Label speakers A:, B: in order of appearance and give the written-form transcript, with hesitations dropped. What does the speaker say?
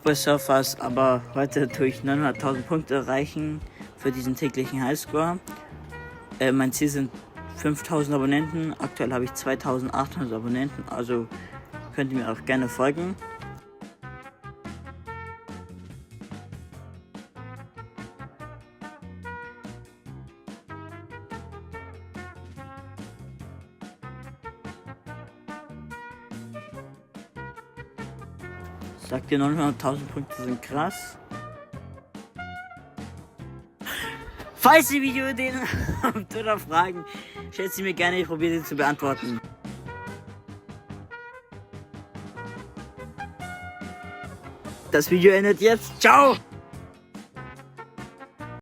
A: bei Surfers, aber heute tue ich 900.000 Punkte erreichen für diesen täglichen Highscore. Mein Ziel sind 5.000 Abonnenten. Aktuell habe ich 2.800 Abonnenten, also könnt ihr mir auch gerne folgen. Sagt ihr, 900.000 Punkte sind krass? Falls ihr Videoideen habt oder Fragen, stellt sie mir gerne, ich probiere sie zu beantworten. Das Video endet jetzt. Ciao!